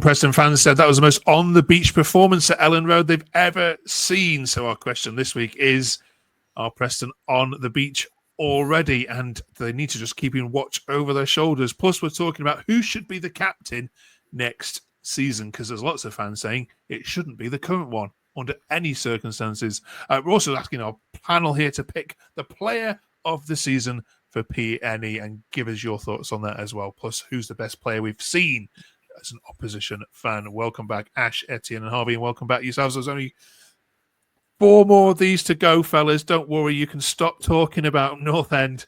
Preston fans said that was the most on-the-beach performance at Ellen Road they've ever seen. So our question this week is, are Preston on the beach already? And they need to just keep in watch over their shoulders. Plus, we're talking about who should be the captain next season, because there's lots of fans saying it shouldn't be the current one under any circumstances. We're also asking our panel here to pick the player of the season for PNE and give us your thoughts on that as well. Plus, who's the best player we've seen as an opposition fan. Welcome back, Ash, Etienne, and Harvey, and welcome back yourselves. There's only 4 more of these to go, fellas. Don't worry, you can stop talking about North End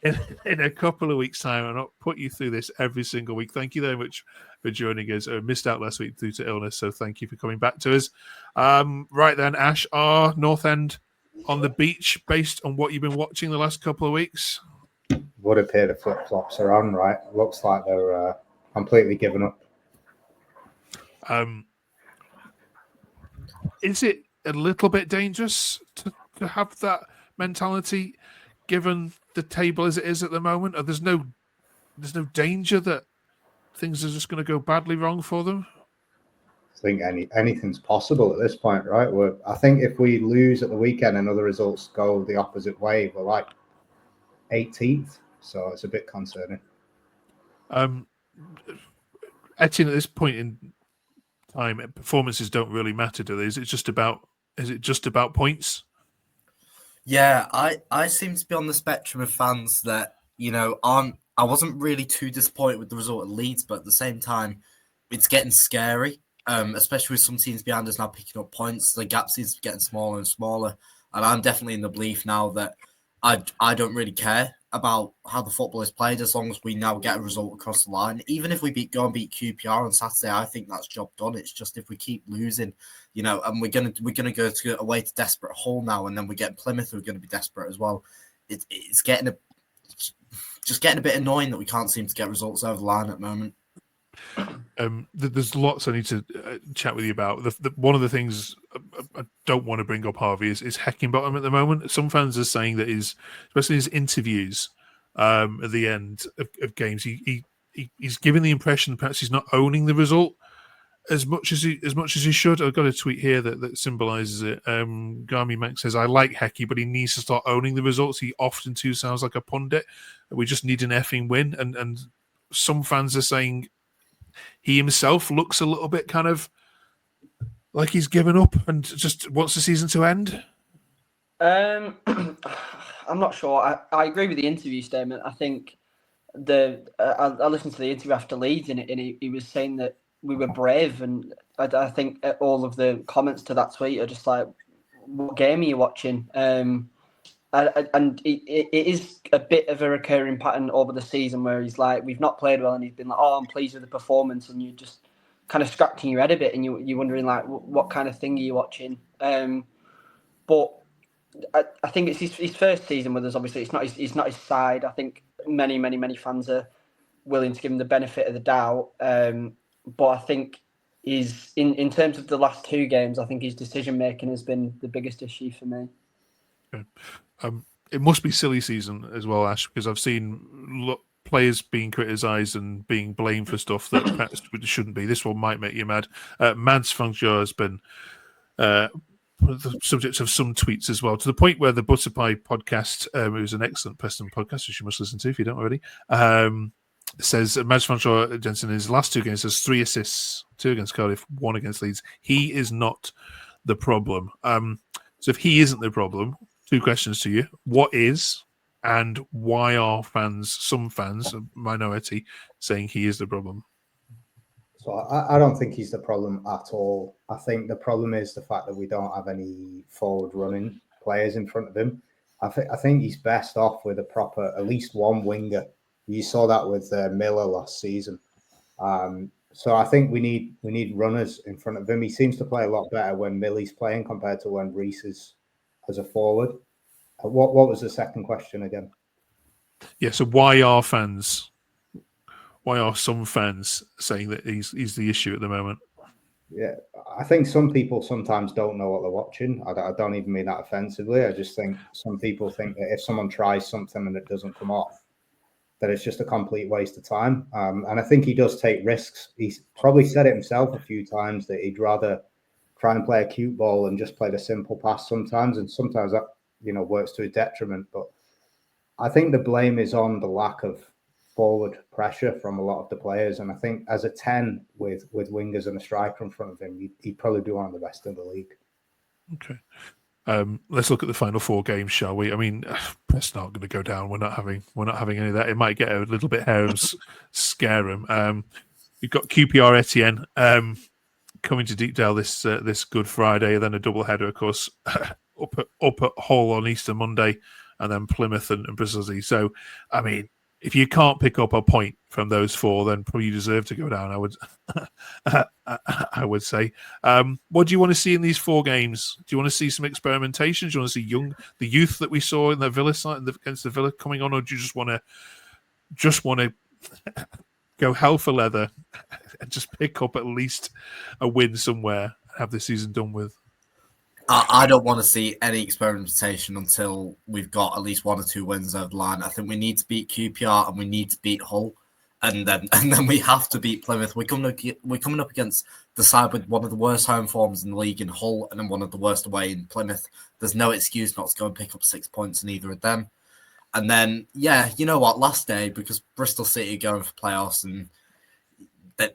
in a couple of weeks' time, and I'll put you through this every single week. Thank you very much for joining us. I missed out last week due to illness, so thank you for coming back to us. Right then, Ash, are North End on the beach based on what you've been watching the last couple of weeks? Would appear the flip-flops are on, right? Looks like they're completely given up. Is it a little bit dangerous to have that mentality given the table as it is at the moment? Or there's no danger that things are just going to go badly wrong for them? I think anything's possible at this point, right? I think if we lose at the weekend and other results go the opposite way, we're like 18th, so it's a bit concerning. Etienne, at this point in time, performances don't really matter, do they? Is it just about points? Yeah, I seem to be on the spectrum of fans that, I wasn't really too disappointed with the result at Leeds, but at the same time, it's getting scary, especially with some teams behind us now picking up points. The gap seems to be getting smaller and smaller, and I'm definitely in the belief now that I don't really care about how the football is played as long as we now get a result across the line. Even if we go and beat QPR on Saturday, I think that's job done. It's just if we keep losing, and we're gonna go away to desperate Hull now, and then we get Plymouth who are going to be desperate as well. It's getting a bit annoying that we can't seem to get results over the line at the moment. There's lots I need to chat with you about. One of the things I don't want to bring up, Harvey, is Heckingbottom at the moment. Some fans are saying that especially his interviews at the end of games, he's giving the impression that perhaps he's not owning the result as much as he should. I've got a tweet here that symbolises it. Garmy Mac says, I like Hecky, but he needs to start owning the results. He often too sounds like a pundit. We just need an effing win. And some fans are saying he himself looks a little bit kind of like he's given up and just wants the season to end. I'm not sure. I agree with the interview statement. I think I listened to the interview after Leeds, and he was saying that we were brave, and I think all of the comments to that tweet are just like, what game are you watching? And it is a bit of a recurring pattern over the season where he's like, we've not played well, and he's been like, oh, I'm pleased with the performance, and you're just kind of scratching your head a bit, and you're wondering like, what kind of thing are you watching? But I think it's his first season with us. Obviously, it's not his side. I think many fans are willing to give him the benefit of the doubt. But I think in terms of the last 2 games, I think his decision making has been the biggest issue for me. Okay. It must be silly season as well, Ash, because I've seen players being criticised and being blamed for stuff that perhaps shouldn't be. This one might make you mad. Mads Fangio has been the subject of some tweets as well, to the point where the Butterpie podcast, it was an excellent Preston podcast, which you must listen to if you don't already, says Mads Fangio Jensen in his last 2 games has 3 assists, 2 against Cardiff, 1 against Leeds. He is not the problem. So if he isn't the problem, 2 questions to you. What is, and why are some fans, a minority, saying he is the problem? So I don't think he's the problem at all. I think the problem is the fact that we don't have any forward running players in front of him. I think he's best off with at least one winger. You saw that with Miller last season. So I think we need runners in front of him. He seems to play a lot better when Millie's playing compared to when Reece is as a forward. What was the second question again? Yeah, so why are some fans saying that he's the issue at the moment? Yeah, I think some people sometimes don't know what they're watching. I don't even mean that offensively. I just think some people think that if someone tries something and it doesn't come off, that it's just a complete waste of time. And I think he does take risks. He's probably said it himself a few times that he'd rather try and play a cute ball and just play the simple pass sometimes. And sometimes that, works to his detriment. But I think the blame is on the lack of forward pressure from a lot of the players. And I think as a 10 with wingers and a striker in front of him, he'd probably be one of the best in the league. Okay. Let's look at the final 4 games, shall we? I mean, Preston aren't going to go down. We're not having any of that. It might get a little bit harems, scare them. We've got QPR Etienne coming to Deepdale this Good Friday, then a double header, of course, up at Hull on Easter Monday, and then Plymouth and Bristolsea. So, I mean, if you can't pick up a point from those 4, then probably you deserve to go down. I would say. What do you want to see in these 4 games? Do you want to see some experimentation? Do you want to see the youth that we saw in the Villa side against the Villa coming on, or do you just want to go hell for leather and just pick up at least a win somewhere and have the season done with? I don't want to see any experimentation until we've got at least 1 or 2 wins over the line. I think we need to beat QPR and we need to beat Hull, and then we have to beat Plymouth. We're coming up against the side with one of the worst home forms in the league in Hull, and then one of the worst away in Plymouth. There's no excuse not to go and pick up 6 points in either of them. And then, yeah, you know what? Last day, because Bristol City are going for playoffs and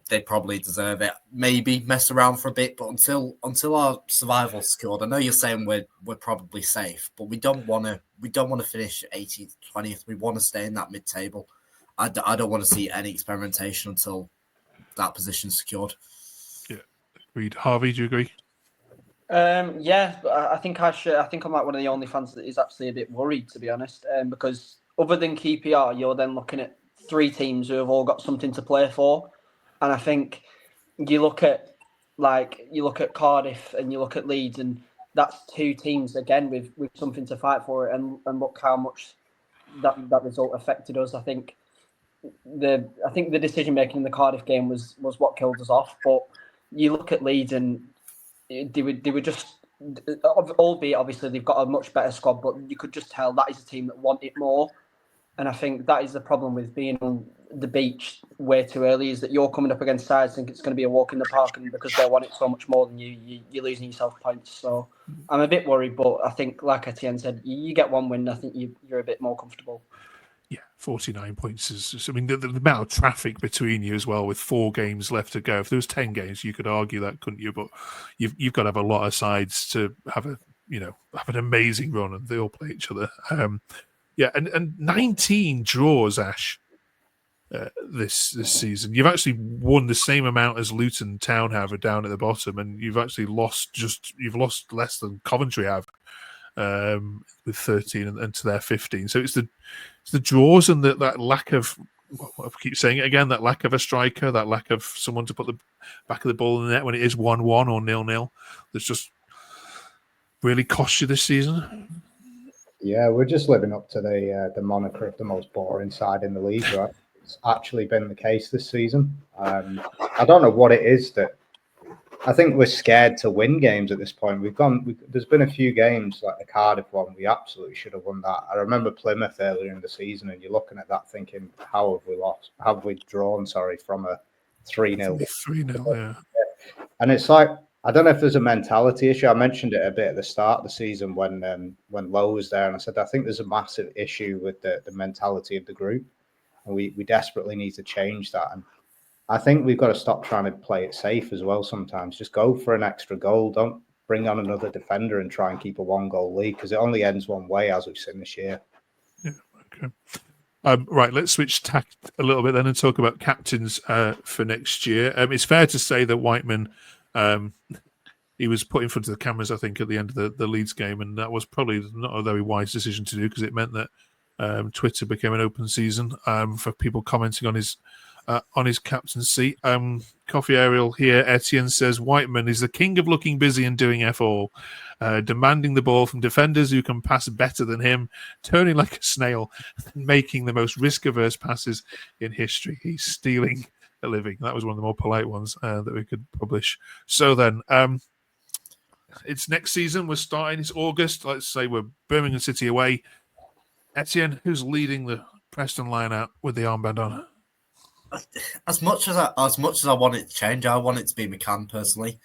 they probably deserve it. Maybe mess around for a bit, but until our survival's secured, I know you're saying we're probably safe, but we don't want to finish 18th, 20th. We want to stay in that mid-table. I don't want to see any experimentation until that position's secured. Yeah, agreed. Harvey, do you agree? Yeah, I think I I'm like one of the only fans that is actually a bit worried, to be honest, because other than QPR, you're then looking at 3 teams who have all got something to play for. And I think you look at Cardiff and you look at Leeds, and that's 2 teams again with something to fight for. And look how much that result affected us. I think the decision making in the Cardiff game was what killed us off. But you look at Leeds and they were just, albeit obviously they've got a much better squad, but you could just tell that is a team that want it more. And I think that is the problem with being on the beach way too early, is that you're coming up against sides think it's going to be a walk in the park, and because they want it so much more than you're losing yourself points. So I'm a bit worried, but I think, like Etienne said, you get 1 win, I think you're a bit more comfortable. Yeah, 49 points is. I mean, the amount of traffic between you as well, with 4 games left to go. If there was 10 games, you could argue that, couldn't you? But you've got to have a lot of sides to have an amazing run, and they all play each other. Yeah, and 19 draws, Ash, this season. You've actually won the same amount as Luton Town have down at the bottom, and you've actually lost less than Coventry have, with 13 and to their 15. So it's the draws and that lack of, I keep saying it again, that lack of a striker, that lack of someone to put the back of the ball in the net when it is 1-1 or 0-0 that's just really cost you this season. Yeah, we're just living up to the moniker of the most boring side in the league, right? It's actually been the case this season. I don't know what it is that I think we're scared to win games at this point. There's been a few games like the Cardiff one, we absolutely should have won that. I remember Plymouth earlier in the season, and you're looking at that thinking, how have we lost? Have we drawn, from a 3-0? 3-0, yeah. And it's like, I don't know if there's a mentality issue. I mentioned it a bit at the start of the season when Lowe was there, and I said I think there's a massive issue with the mentality of the group, and we desperately need to change that. And I think we've got to stop trying to play it safe as well. Sometimes just go for an extra goal. Don't bring on another defender and try and keep a 1-goal lead, because it only ends one way, as we've seen this year. Yeah. Okay. Right, let's switch tack a little bit then and talk about captains for next year. It's fair to say that Whiteman. He was put in front of the cameras, I think, at the end of the Leeds game, and that was probably not a very wise decision to do, because it meant that Twitter became an open season for people commenting on his captaincy. Coffee Ariel here, Etienne says Whiteman is the king of looking busy and doing F all, demanding the ball from defenders who can pass better than him, turning like a snail, and making the most risk-averse passes in history. He's stealing a living. That was one of the more polite ones that we could publish. So then, it's next season. We're starting. It's August. Let's say we're Birmingham City away. Etienne, who's leading the Preston line out with the armband on? As much as I want it to change, I want it to be McCann personally.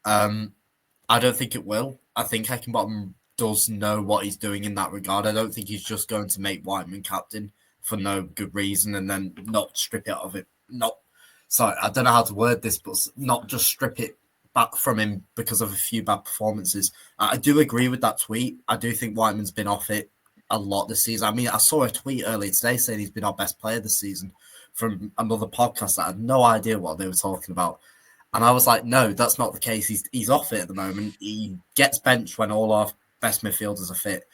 I don't think it will. I think Heckingbottom does know what he's doing in that regard. I don't think he's just going to make Whiteman captain for no good reason and then not strip it out of it. Sorry, I don't know how to word this, but not just strip it back from him because of a few bad performances. I do agree with that tweet. I do think Whiteman's been off it a lot this season. I mean, I saw a tweet earlier today saying he's been our best player this season from another podcast that I had no idea what they were talking about. And I was like, no, that's not the case. He's off it at the moment. He gets benched when all our best midfielders are fit.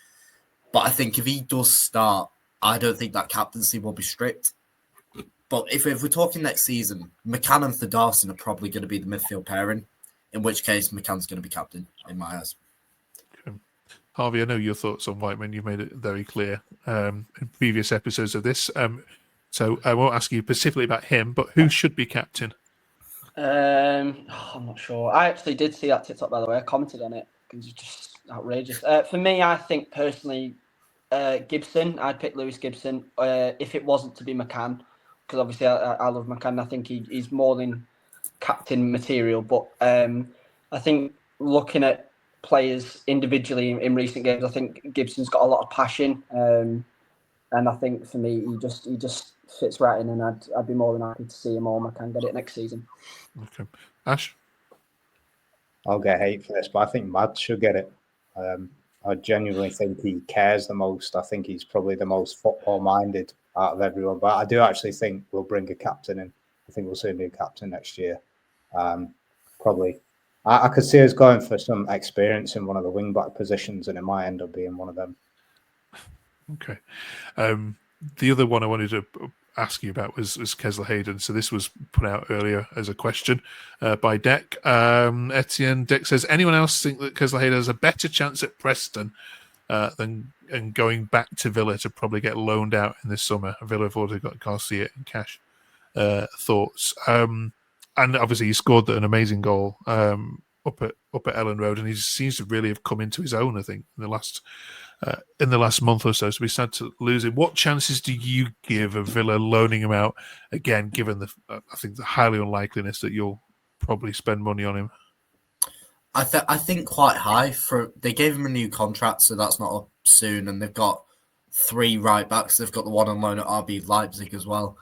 But I think if he does start, I don't think that captaincy will be stripped. But if we're talking next season, McCann and Theddarson are probably going to be the midfield pairing, in which case McCann's going to be captain, in my eyes. Okay. Harvey, I know your thoughts on Whiteman. You've made it very clear in previous episodes of this. So I won't ask you specifically about him, but who should be captain? I'm not sure. I actually did see that TikTok, by the way. I commented on it because it's just outrageous. For me, I think personally, Gibson. I'd pick Lewis Gibson if it wasn't to be McCann, because obviously I love McCann. I think he's more than captain material. But I think looking at players individually in recent games, I think Gibson's got a lot of passion, and I think for me, he just fits right in, and I'd be more than happy to see him or McCann get it next season. Okay, Ash. I'll get hate for this, but I think Mads should get it. I genuinely think he cares the most. I think he's probably the most football-minded out of everyone. But I do actually think we'll bring a captain in. I think we'll see a new captain next year. Probably. I could see us going for some experience in one of the wing-back positions, and it might end up being one of them. Okay. The other one I wanted to ask you about was Kesler Hayden. So this was put out earlier as a question by Deck. Etienne Deck says, anyone else think that Kesler Hayden has a better chance at Preston than going back to Villa to probably get loaned out in this summer? Villa have already got Garcia and Cash. Thoughts? And obviously he scored an amazing goal up at Ellen Road, and he seems to really have come into his own, I think, in the last month or so. So we're sad to lose him. What chances do you give of Villa loaning him out again, given I think the highly unlikeliness that you'll probably spend money on him? I think quite high. They gave him a new contract, so that's not up soon, and they've got 3 right backs. They've got the one on loan at RB Leipzig as well.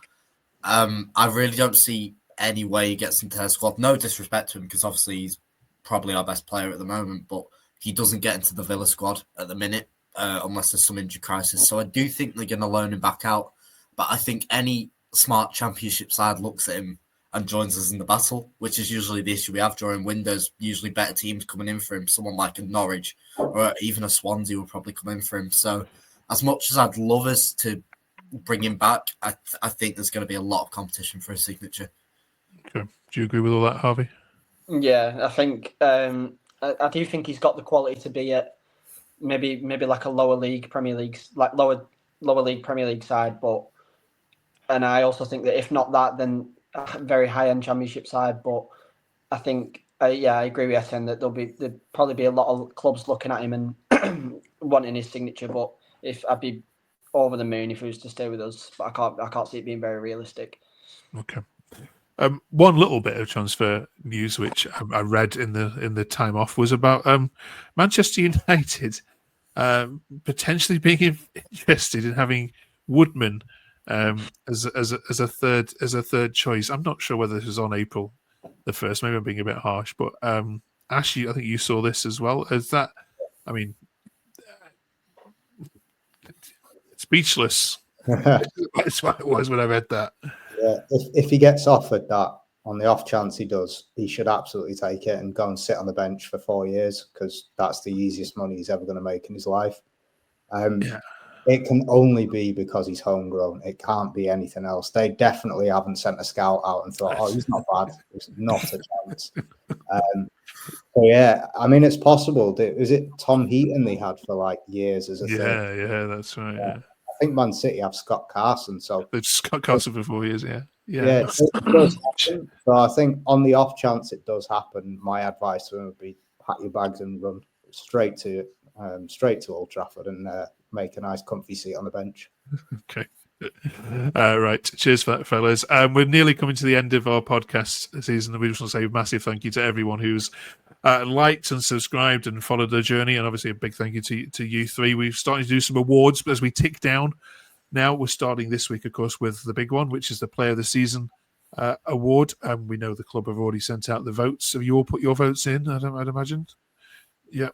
I really don't see any way he gets into their squad. No disrespect to him, because obviously he's probably our best player at the moment, but he doesn't get into the Villa squad at the minute. Unless there's some injury crisis. So I do think they're going to loan him back out. But I think any smart championship side looks at him and joins us in the battle, which is usually the issue we have during windows. Usually better teams coming in for him. Someone like a Norwich or even a Swansea will probably come in for him. So as much as I'd love us to bring him back, I think there's going to be a lot of competition for his signature. Okay. Do you agree with all that, Harvey? Yeah, I think I do think he's got the quality to be at maybe like a lower league Premier League, like lower league Premier League side, and I also think that if not that, then a very high end Championship side. But I think I agree with Etienne that there'd probably be a lot of clubs looking at him and wanting his signature. But if I'd be over the moon if he was to stay with us, but I can't see it being very realistic. Okay. One little bit of transfer news which I read in the time off was about Manchester United potentially being interested in having Woodman as a third choice. I'm not sure whether this was on April the 1st. Maybe I'm being a bit harsh, but Ash, I think you saw this as well. Is that? I mean, speechless. That's what it was when I read that. Yeah, if he gets offered that, on the off chance he does, he should absolutely take it and go and sit on the bench for 4 years, because that's the easiest money he's ever going to make in his life. It can only be because he's homegrown. It can't be anything else. They definitely haven't sent a scout out and thought, oh, he's not bad. There's not a chance. So yeah, I mean, it's possible. Is it Tom Heaton they had for like years as a thing? Yeah, that's right. Yeah. I think Man City have Scott Carson. So they've Scott Carson for 4 years. Yeah. It does happen. So I think on the off chance it does happen, my advice to him would be pack your bags and run straight to Old Trafford and make a nice comfy seat on the bench. Okay. Right. Cheers for that, fellas. We're nearly coming to the end of our podcast season. We just want to say a massive thank you to everyone who's liked and subscribed and followed the journey. And obviously a big thank you to you three. We've started to do some awards, but as we tick down, now we're starting this week, of course, with the big one, which is the Player of the Season award. And we know the club have already sent out the votes. Have you all put your votes in, I'd imagine? Yeah.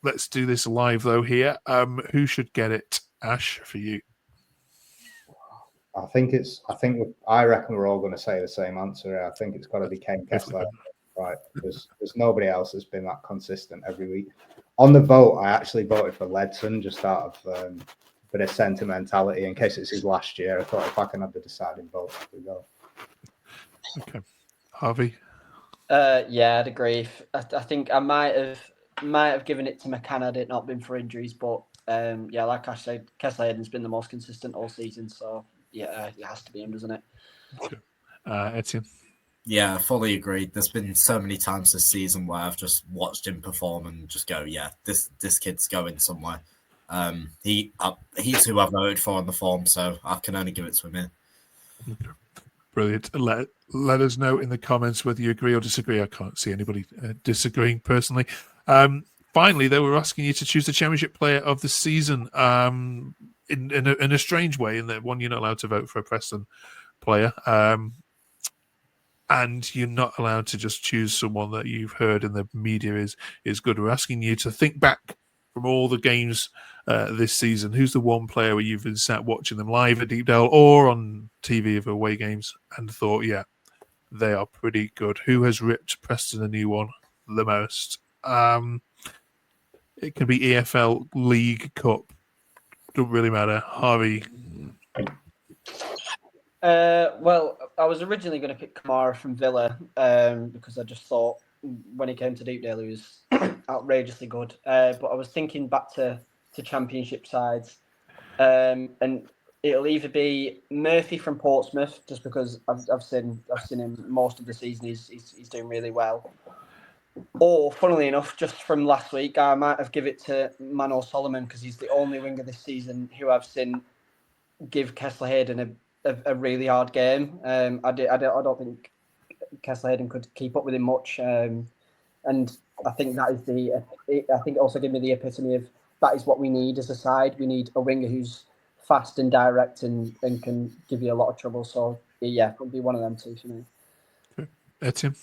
Let's do this live, though, here. Who should get it? Ash, for you. I reckon we're all going to say the same answer. I think it's got to be Ken Kesler, right? Because there's nobody else that's been that consistent every week. On the vote, I actually voted for Ledson just out of a bit of sentimentality in case it's his last year. I thought if I can have the deciding vote, we go. Okay, Harvey. Yeah, I'd agree. I think I might have given it to McCann had it not been for injuries, but yeah, like Ash said, Kesler Hayden's been the most consistent all season, so yeah, it has to be him, doesn't it? Etienne. Yeah, fully agreed. There's been so many times this season where I've just watched him perform and just go, yeah, this kid's going somewhere. He's who I voted for on the form, so I can only give it to him here. Okay. Brilliant. Let us know in the comments whether you agree or disagree. I can't see anybody disagreeing personally. Finally, they were asking you to choose the Championship Player of the Season in a strange way, in that one, you're not allowed to vote for a Preston player. And you're not allowed to just choose someone that you've heard in the media is good. We're asking you to think back from all the games this season. Who's the one player where you've been sat watching them live at Deepdale or on TV of away games and thought, yeah, they are pretty good? Who has ripped Preston a new one the most? It can be EFL, League, Cup. Don't really matter. Harvey. Well, I was originally going to pick Kamara from Villa because I just thought when he came to Deepdale he was outrageously good. But I was thinking back to Championship sides, and it'll either be Murphy from Portsmouth, just because I've seen him most of the season. He's doing really well. Or, funnily enough, just from last week, I might have give it to Manor Solomon because he's the only winger this season who I've seen give Kesler Hayden a really hard game. I don't think Kesler Hayden could keep up with him much, and I think that is I think it also gave me the epitome of that is what we need as a side. We need a winger who's fast and direct and can give you a lot of trouble. So yeah, it would be one of them two for me. Okay. Etienne.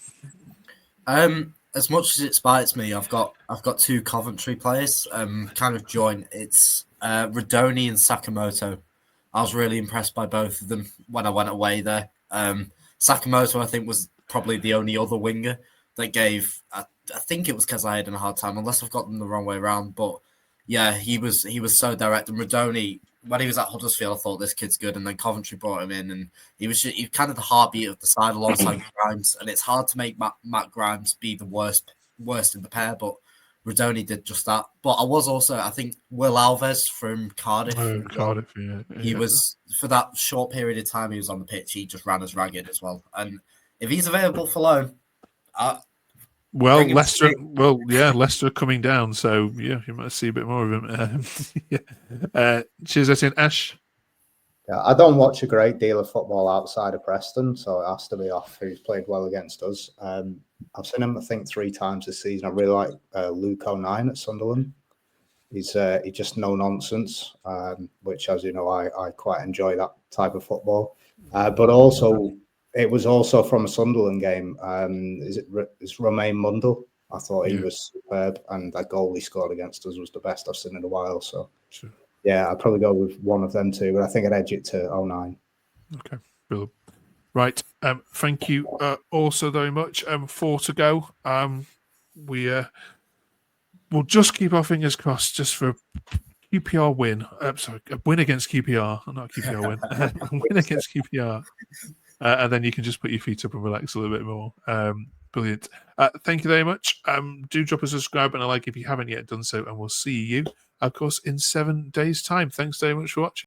As much as it spites me, I've got two Coventry players. Kind of joint. It's Rodoni and Sakamoto. I was really impressed by both of them when I went away there. Sakamoto, I think, was probably the only other winger that gave, I think it was Kesler Hayden a hard time, unless I've got them the wrong way around. But yeah, he was so direct. And Rodoni, when he was at Huddersfield, I thought this kid's good. And then Coventry brought him in, and he was kind of the heartbeat of the side alongside Grimes. And it's hard to make Matt Grimes be the worst in the pair, but Rodoni did just that. But I was also, I think, Will Alves from Cardiff. Oh, Cardiff, yeah. He was, for that short period of time he was on the pitch, he just ran as ragged as well. And if he's available for loan, Leicester. Well, yeah, Leicester coming down, so yeah, you might see a bit more of him. Yeah. Cheers, Etienne. Ash. Yeah, I don't watch a great deal of football outside of Preston, so it has to be off who's played well against us. I've seen him, I think, 3 times this season. I really like Luke O'Nien at Sunderland. He's just no nonsense, which, as you know, I quite enjoy that type of football. But also, it was also from a Sunderland game. It's Romain Mundle. I thought he was superb, and that goal he scored against us was the best I've seen in a while. So, sure. Yeah, I'd probably go with one of them too, but I think I'd edge it to 09. Okay, brilliant. Right, thank you also very much. 4 to go. We'll just keep our fingers crossed just for QPR win. Sorry, a win against QPR, not QPR win. A win against QPR. And then you can just put your feet up and relax a little bit more. Brilliant. Thank you very much. Do drop a subscribe and a like if you haven't yet done so, and we'll see you, of course, in 7 days' time. Thanks very much for watching.